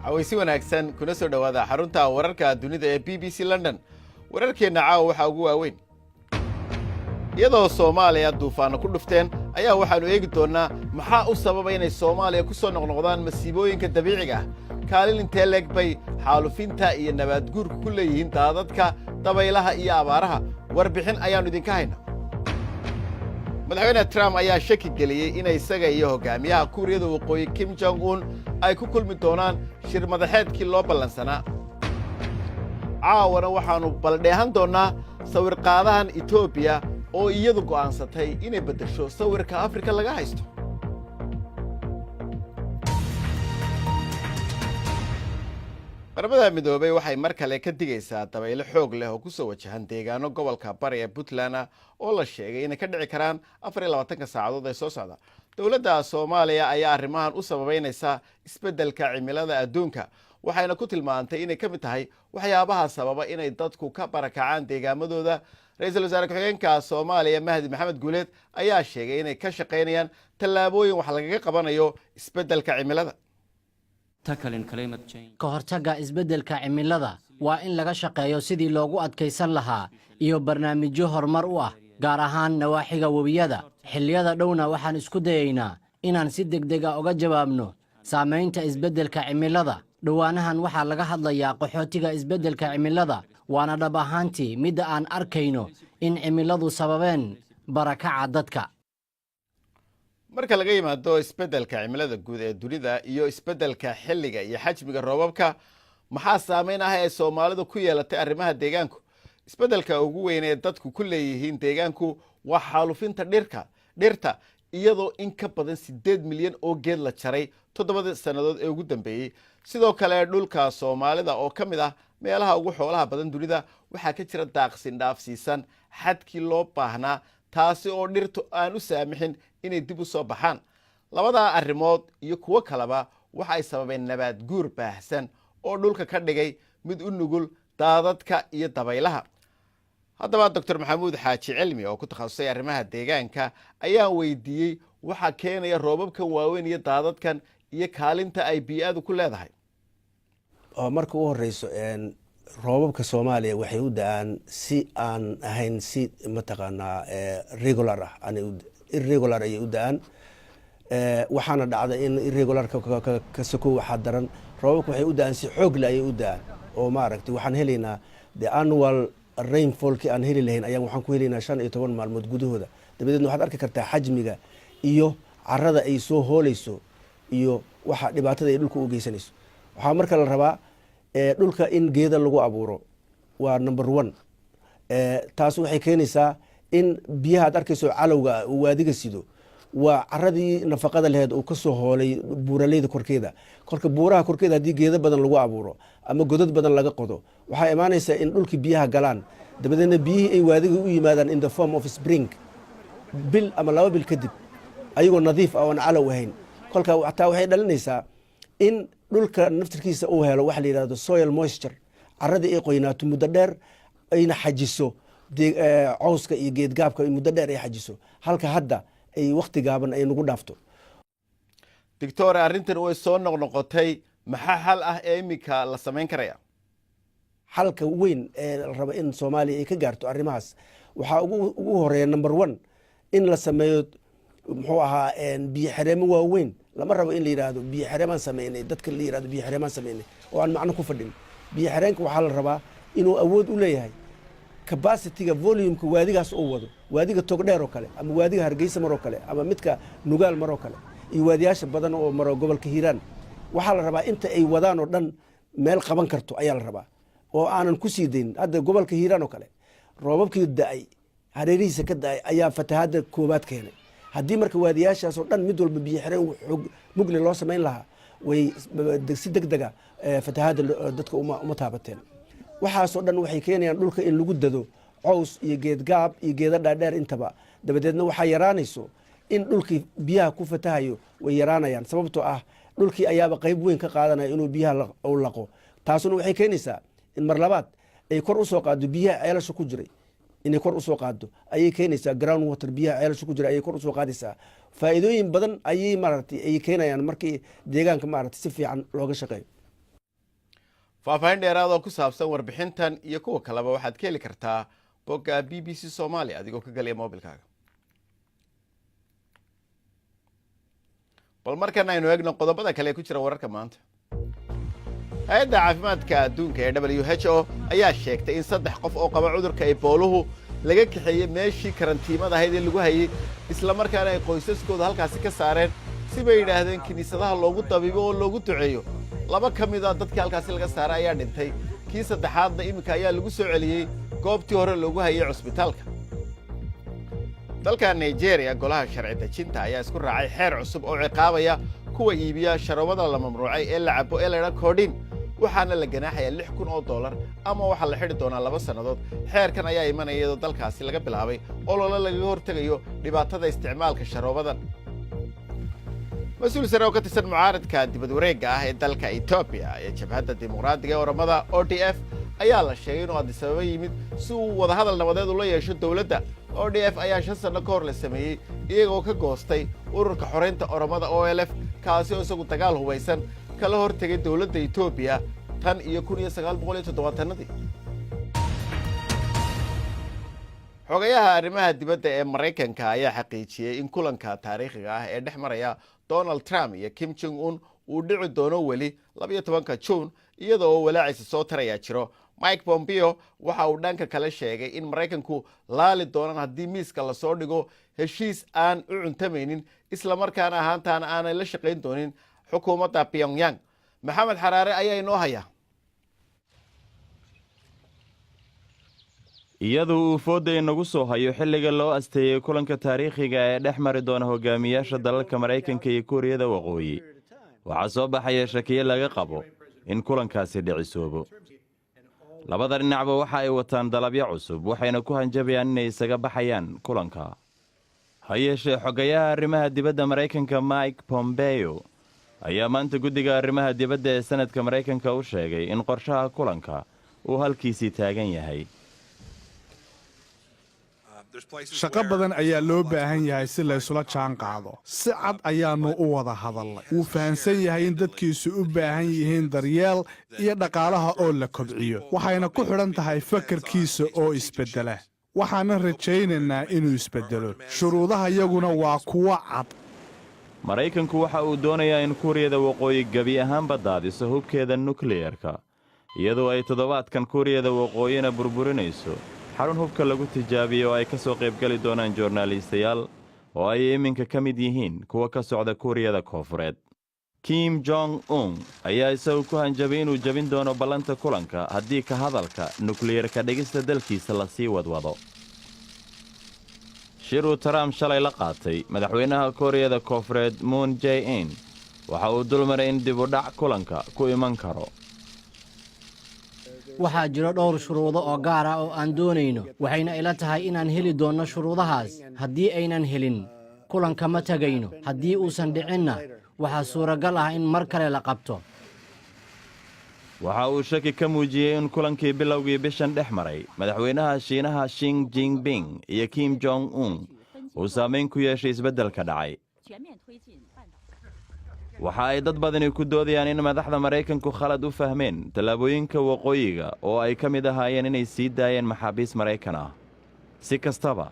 awaysi wanaagsan kuna soo dhawaada xarunta wararka dunida ee BBC London wararkeena caawa waxa ugu waaweyn iyadoo Soomaaliya duufaano ku dhufteen ayaa waxaanu eegi doonaa maxaa u sababay inay Soomaaliya ku soo noqnoqdaan masiibooyinka dabiiciga ah kaalin intee leeg bay xaalufinta iyo nabaad guurka ku leeyihiin daadadka dabaylaha iyo abaaraha warbixin ayaanu idinka haynaa madaxweyne Trump ayaa shaki geliyay in isaga iyo hogaamiyaha Kuuriyada Waqooyi Kim Jong Un ay ku kulmi doonaan shir madaxeedkii loo ballansanaa caawana waxaanu baldheehan doonaa sawir qaadahan Ethiopia oo iyadu go'aansatay inay bedesho sawirka Afrika laga haysto Qaramada Midoobay waxay mar kale ka digaysaa dabaylo xoog leh oo ku soo wajahan deegaano gobolka bari ee Puntland oo la sheegay inay ka dhici karaan 24 saacadood ee soo socda dawladda Soomaaliya ayaa arrimahan u sababeynaysa isbeddelka cimilada adduunka waxayna ku tilmaantay inay ka mid tahay waxyaabaha sababa inay dadku ka barakacaan deegaamadooda ra'iisul wasaare ku-xigeenka Soomaaliya Mahdi Maxamed Guuleed ayaa sheegay inay ka shaqeynayaan tallaabooyin wax lagaga qabanayo isbeddelka cimilada ka hortagga isbeddelka cimilada waa in laga shaqeeyo sidii loogu adkaysan lahaa iyo barnaamijyo horumar u ah gaar ahaan nawaaxiga webiyada xilliyada dhowna waxaan isku dayaynaa inaan si degdeg ah uga jawaabno saamaynta isbeddelka cimilada dhowaanahan waxaa laga hadlayaa qaxootiga isbeddelka cimilada waana dhab ahaantii midda aan arkayno in cimiladu sababeen barakaca dadka marka laga yimaado isbeddelka cimilada guud ee dunida iyo isbeddelka xilliga iyo xajmiga roobabka maxaa saameyn ah ee Soomaalidu ku yeelatay arrimaha deegaanku isbeddelka ugu weyn ee dadku ku leeyihiin deegaanku waa xaalufinta dhirta iyadoo in ka badan 8 milyan oo geed la jaray 7 sanadood ee ugu dambeeyay sidoo kale dhulka Soomaalida oo kamid ah meelaha ugu xoolaha badan dunida waxa ka jira daaqsin dhaafsiisan xadkii loo baahnaa taasi oo dhirtu aan u saamixin inay dib u soo baxaan labada arrimood iyo kuwa kaleba waxa ay sababeen nabaad guur baahsan oo dhulka ka dhigay mid u nugul daadadka iyo dabaylaha haddaba Dr. Maxamuud Xaaji Cilmi oo ku takhasusay arrimaha deegaanka ayaa weydiiyay waxa keenaya roobabkan waaweyn iyo daadadkan iyo kaalinta ay bi'adu ku leedahay marka u horeyso roobabka Soomaaliya waxay u da'an si aan ahayn si mataqaanaa regular ah irregular ay u da'an waxaana dhacday in irregular ka soko waxa daran roobabku waxay u da'an si xoog leh ay u da'an oo maaragtay waxaan helaynaa the annual rainfall ki aan heli lahayn ayaan waxaan ku helaynaa 15 maalmood gudahooda dabadeedna waxaad arki kartaa xajmiga iyo carrada ay soo hoolayso iyo waxa dhibaatada ay dhulka u geysanayso waxaa marka la rabaa dhulka in geeda lagu abuuro waa number 1 taas waxay keenaysaa in biyaha aad arkayso calowga uu waadiga sido waa carradii nafaqada lahayd uu ka soo hoolay buuraleyda korkeeda kolka buuraha korkeeda haddii geeda badan lagu abuuro ama godad badan laga qodo waxaa imaanaysaa in dhulkii biyaha galaan dabadeedna biyihii ay waadiga u yimaadaan in the form of spring bil ama 2 bil kadib ayagoo nadiif ah oon calow ahayn kolka taa waxay dhalinaysaa in dhulka naftirkiisa uu helo waxa la yiraahdo soil moisture carradii ay qoynaato muddo dheer ayna xajiso cawska iyo geedgaabka muddo dheer ay xajiso halka hadda ay waqti gaaban ay nagu dhaafto Doctor arrintan way soo noqnoqotay maxaa xal ah ee imika la sameyn karaya xalka weyn ee la rabo in Soomaaliya ay ka gaarto arrimahaas waxa ugu horeeya number 1 in la sameeyo muxuu ahaa biyo xareemo waaweyn lama rabo in la yiraahdo biyo xareemaan sameynay dadka la yiraahdo biyo xareemaan sameynay oo aan macno ku fadhin biyo xareenka waxa la rabaa inuu awood u leeyahay capacity-ga volume-ka waadigaas oo wado waadiga Togdheer oo kale ama waadiga Hargeysa mar oo kale ama midka Nugaal mar oo kale iyo waadiyaasha badan oo maro gobolka Hiiraan waxa la rabaa inta ay wadaan oo dhan meel qaban karto ayaa la rabaa oo aanan ku sii deyn hadda gobolka Hiiraan oo kale roobabkii da'ay hareerihiisa ka da'ay ayaa fatahaada koobaad keenay haddii marka waadiyaashaas oo dhan mid walba biyo xireen mugle loo sameyn lahaa way si degdega fatahaada dadka uma taabateen waxaas oo dhan waxay keenayaan dhulka in lagu dado caws iyo geed gaab iyo geeda dhaadheer intaba dabadeedna waxaa yaraanayso in dhulkii biyaha ku fatahayo way yaraanayaan sababtoo ah dhulkii ayaaba qayb weyn ka qaadanaya inuu biyaha u laqo taasuna waxay keenaysaa in mar labaad ay kor u soo qaado biyaha ceelasha ku jiray inay kor u soo qaado ayay keenaysaa ground water biyaha ceelasha ku jira ayay kor u soo qaadaysaa faa'iidooyin badan ayay maaragtay ay keenayaan markii deegaanka maaragtay si fiican looga shaqeeyo faahfaahin dheeraad oo ku saabsan warbixintan iyo kuwa kaleba waxaad ka heli kartaa bogga BBC Somali adigoo ka galaya mobilkaaga bal markan aynu eegno qodobada kale ku jira wararka maanta hay'adda caafimaadka adduunka ee WHO ayaa sheegtay in 3 qof oo qaba cudurka Ebola laga kaxeeyay meeshii karantiimada ahayd ee lagu hayay isla markaana ay qoysaskooda halkaasi ka saareen si bay yiraahdeen kiniisadaha loogu tabiibo oo loogu duceeyo laba kamid ah dadkii halkaasi laga saaray ayaa dhintay kii saddexaadna iminka ayaa lagu soo celiyay goobtii hore loogu hayay cusbitaalka dalka Nigeria golaha sharci dejinta ayaa isku raacay xeer cusub oo ciqaabaya kuwa iibiya sharoobada la mamnuucay ee la cabo ee la yiraahdo codeine waxaana la ganaaxaya $6,000 ama waxa la xidhi doonaa 2 sanadood xeerkan ayaa imanaya iyadoo dalkaasi laga bilaabay olole lagaga hortagayo dhibaatada isticmaalka sharoobadan مسؤول سنة وقت السنة معارض دبد wareega ee dalka Ethiopia ee jabhadda dimuqraadiga ee oramada ODF ayaa la sheegay inuu hadda sabab yimid si uu wada hadal nabadeed u la yeesho dawladda ODF ayaa 5 sano ka hor la sameeyay iyagoo ka goostay ururka xoreynta oramada OLF kaasi oo isagu dagaal hubeysan kala hortagay dawladda Ethiopia tan iyo 1970 xogayaha arrimaha dibadda ee Mareykanka ayaa xaqiijiyay in kulanka taariikhiga ah ee dhex maraya Donald Trump iyo Kim Jong Un uu dhici doono weli 12 June iyadoo walaaciisa soo taraya jiro Mike Pompeo waxa uu dhanka kale sheegay in Mareykanku laali doonaan haddii miiska la soo dhigo heshiis aan u cuntamaynin isla markaana ahaantaana aanay la shaqayn doonin xukuumadda Pyongyang Maxamed Xaraare ayaa inoo haya iyadoo uu fooda inagu soo hayo xilliga loo asteeyay kulanka taariikhiga ee dhex mari doona hogaamiyaasha dalalka Mareykanka iyo Kuuriyada Waqooyi waxaa soo baxaya shakiye laga qabo in kulankaasi dhicisoobo labada dhinacba waxa ay wataan dalabyo cusub waxayna ku hanjabayaan inay isaga baxayaan kulanka hayeeshee xogayaha arrimaha dibadda Mareykanka Mike Pompeo ayaa maanta guddiga arrimaha dibadda ee sanadka Mareykanka u sheegay in qorshaha kulanka uu halkiisii taagan yahay shaqo badan ayaa loo baahan yahay si la isula jaan qaado si cad ayaanu u wada hadalnay wuu fahansan yahay in dadkiisu u baahan yihiin daryeel iyo dhaqaalaha oo la kobciyo waxayna ku xidhan tahay fakarkiisa oo isbeddela waxaana rajaynaynaa inuu isbeddelo shuruudaha iyaguna waa kuwo cad Mareykanku waxa uu doonayaa in Kuuriyada Waqooyi gabi ahaanba daadiso hubkeeda nukliyeerka iyadoo ay toddobaadkan Kuuriyada Waqooyina burburinayso xarun hubka lagu tijaabiyo oo ay ka soo qayb gali doonaan joornaalistayaal oo ay iminka ka mid yihiin kuwa ka socda Kuuriyada Koonfureed Kim Jong Un ayaa isagu ku hanjabay inuu jabin doono ballanta kulanka haddii ka hadalka nukliyeerka dhigista dalkiisa la sii wadwado shiruu Trump shalay la qaatay madaxweynaha Kuuriyada Koonfureed Moon Jae-in waxa uu dulmaray in dib u dhac kulanka ku iman karo waxaa jiro dhowr shuruudo oo gaar ah oo aan doonayno waxayna ila tahay inaan heli doonno shuruudahaas haddii aynan helin kulanka ma tagayno haddii uusan dhicinna waxaa suuragal ah in mar kale la qabto waxa uu shaki ka muujiyey in kulankii bilowgii bishan dhex maray madaxweynaha Shiinaha Xi Jinping iyo Kim Jong Un uu saameyn ku yeeshay isbeddelka dhacay waxa ay dad badani ku doodayaan in madaxda Mareykanku khalad u fahmeen talaabooyinka waqooyiga oo ay ka mid ahaayeen inay sii daayeen maxaabiis Mareykan ah si kastaba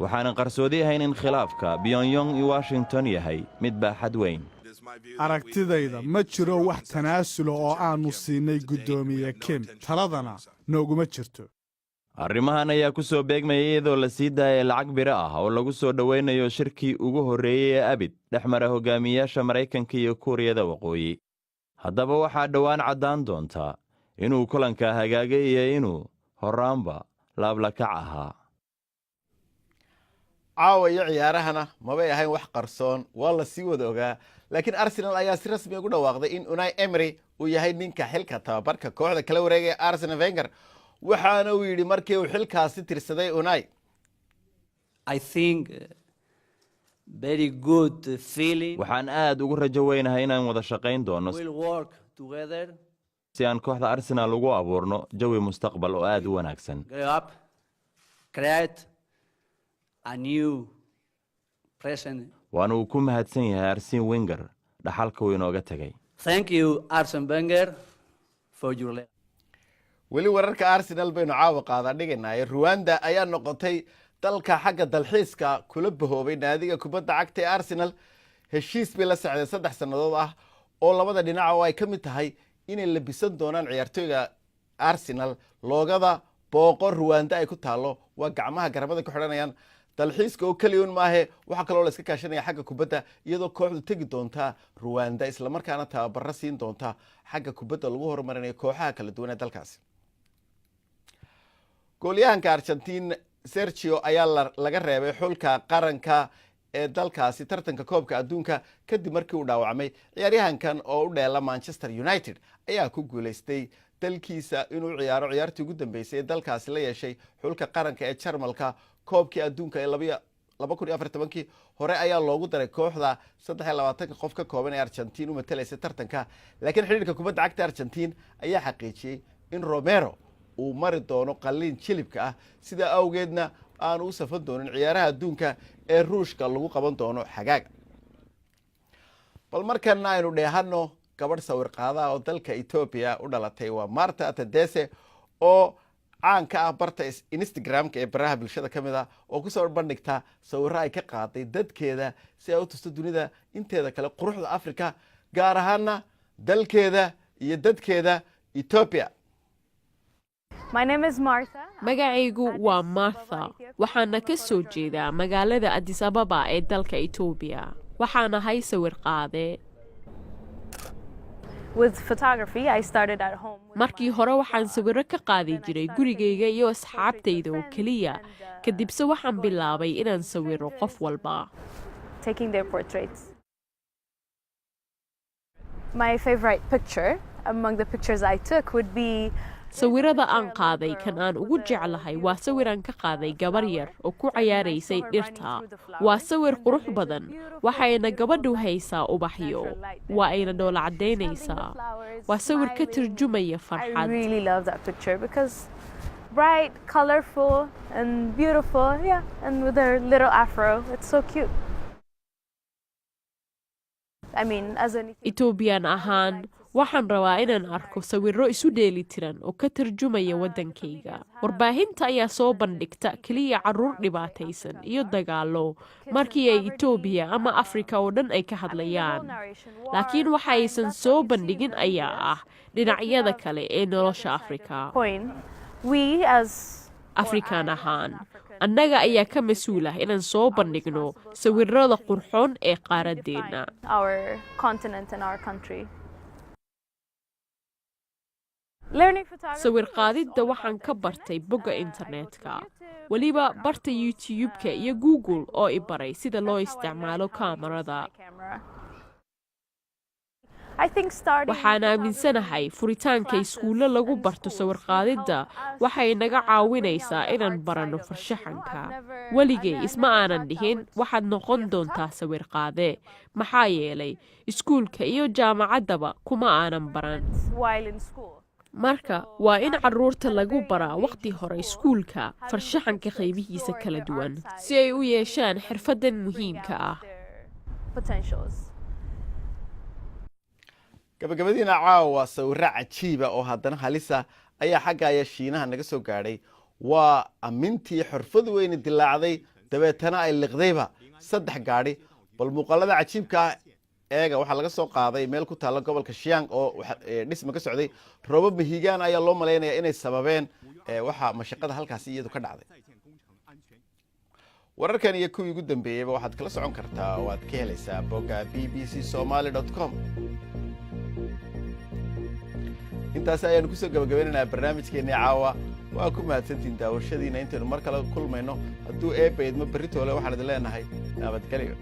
waxaan qarsoodi ahayn in khilaafka Pyongyang iyo Washington yahay mid baaxad weyn aragtidayda ma jiro wax tanaasulo oo aanu siinay guddoomiye Kim taladana nooguma jirto arrimahan ayaa ku soo beegmayay iyadoo la sii daayay lacag biro ah oo lagu soo dhaweynayo shirkii ugu horreeyay ee abid dhex mara hogaamiyaasha Mareykanka iyo Kuuriyada Waqooyi haddaba waxaa dhowaan caddaan doontaa inuu kulanka hagaagay iyo inuu horaanba laablakac ahaa caawa iyo ciyaarahana mabay ahayn wax qarsoon waa la sii wada ogaa laakiin Arsenal ayaa si rasmi ah ugu dhawaaqday in Unai Emery uu yahay ninka xilka tababarka kooxda kala wareegaya Arsene Wenger waxaana uu yidhi markii uu xilkaasi tirsaday Unai I think very good feeling. waxaan aad ugu rajo weynahay inaan wada shaqayn doono We'll work together, si aan kooxda Arsenal ugu abuurno jawi mustaqbal oo aad u wanaagsan. grow up, create a new present. waana uu ku mahadsan yahay Arsene Wenger dhaxalka uu inooga tagay. Thank you, Arsene Wenger, for your letter. weli wararka Arsenal baynu caawa qaada dhiganay. Rwanda ayaa noqotay dalka xagga dalxiiska kula bahoobay naadiga kubadda cagta ee Arsenal. heshiis bay la socday 3 sanadood ah oo labada dhinac oo ay ka mid tahay inay labisan doonaan ciyaartooyga Arsenal loogada booqor Rwanda ay ku taalo waa gacmaha garabada ku xidhanayaan. dalxiiska oo kaliyoon maahe waxa kale oo la iska kaashanaya xagga kubadda iyadoo kooxdu tagi doonta Rwanda isla markaana tababaro siin doonta xagga kubadda lagu horumarinayo kooxaha kala duwan ee dalkaasi. goolyahanka Argentina Sergio ayaa laga reebay xulka qaranka ee dalkaasi tartanka koobka adduunka kadib markii uu dhaawacmay. ciyaaryahankan oo u dheela Manchester United ayaa ku guuleystay dalkiisa inuu ciyaaro ciyaartii ugu dambeysay ee dalkaasi la yeeshay xulka qaranka ee Jarmalka koobkii adduunka ee 2014 hore ayaa loogu daray kooxda 23 qof ka kooban ee Argentina u matalaysay tartanka. laakiin xiriirka kubadda cagta Argentina ayaa xaqiijiyay in Romero uu mari doono qalliin jilibka ah sida awgeedna aan u safan doonin ciyaaraha adduunka ee Ruushka lagu qaban doono xagaaga. bal markana aynu dheehano gabadh sawir qaada oo dalka Ethiopia u dhalatay waa Marta Tadesse oo caan ka ah barta Instagram-ka ee baraha bulshada kamid ah oo ku soo bandhigta sawirro ay ka qaaday dadkeeda si ay u tusto dunida inteeda kale quruxda Afrika gaar ahaan dalkeeda iyo dadkeeda Ethiopia. My name is Martha. magacaygu waa Martha waxaana ka soo jeedaa magaalada Addis Ababa ee dalka Ethiopia waxaan ahay sawir qaade. With photography, I started at home. markii hore waxaan sawirro ka qaadi jiray gurigayga iyo asxaabtayda oo keliya kadibse waxaan bilaabay inaan sawiro qof walba. Taking their portraits. My favorite picture among the pictures I took would be sawirada aan qaaday kan aan ugu jeclahay waa sawiraan ka qaaday gabar yar oo ku cayaaraysay dhirta. waa sawir qurux badan waxayna gabadhu haysaa ubaxyo waa ayna dhoola cadaynaysaa. waa sawir ka turjumaya I farxad. really love that picture because bright, colorful, and beautiful. Yeah, and with her little afro, it's so cute. I mean, as an Ethiopian ahaan waxaan rabaa inaan arko sawirro isu dheeli tiran oo ka turjumaya waddankayga. warbaahinta ayaa soo bandhigta keliya carruur dhibaataysan iyo dagaallo markii ay Ethiopia ama Afrika oo dhan ay ka hadlayaan. laakiin waxa aysan soo bandhigin ayaa ah dhinacyada kale ee nolosha Afrika. point, we as Afrikaan ahaan annaga ayaa ka mas'uul ah inaan soo bandhigno sawirrada qurxoon ee qaaradeena. our continent and our country. sawir qaadidda waxaan ka bartay bogga internetka weliba barta YouTube-ka iyo Google oo i baray sida loo isticmaalo kaamarada. waxaan aaminsanahay furitaanka iskuulo lagu barto sawir qaadidda waxay naga caawinaysaa inaan baranno farshaxanka. weligay isma aanan dhihin waxaad noqon doontaa sawir qaade maxaa yeelay iskuulka iyo jaamacaddaba kuma aanan baran. marka waa in carruurta lagu baraa waqti hore iskuulka farshaxanka qaybihiisa kala duwan si ay u yeeshaan xirfadan muhiimka ah. gabagabadiina caawa sawirro cajiiba oo haddana halisa ayaa xaggaya Shiinaha naga soo gaadhay. waa amintii xirfad weyn dilaacday dabeetana ay liqdayba 3 gaadhi. bal muuqaalada cajiibka eega waxaa laga soo qaaday meel ku taala gobolka Xiang oo dhisma ka socday. roobab mahiigaan ayaa loo maleynayaa inay sababeen waxa mashaqada halkaasi iyadu ka dhacday. wararkan iyo kuwii ugu dambeeyayba waxaad kala socon kartaa oo aad ka helaysaa bogga bbcsomali.com. intaas ayaanu kusoo gabagabeynaynaa barnaamijkeennii caawa. waa ku mahadsantiin daawashadiina intaynu mar kale kulmayno hadduu eebba idmo berri toole waxaan idin leenahay nabadgelyo.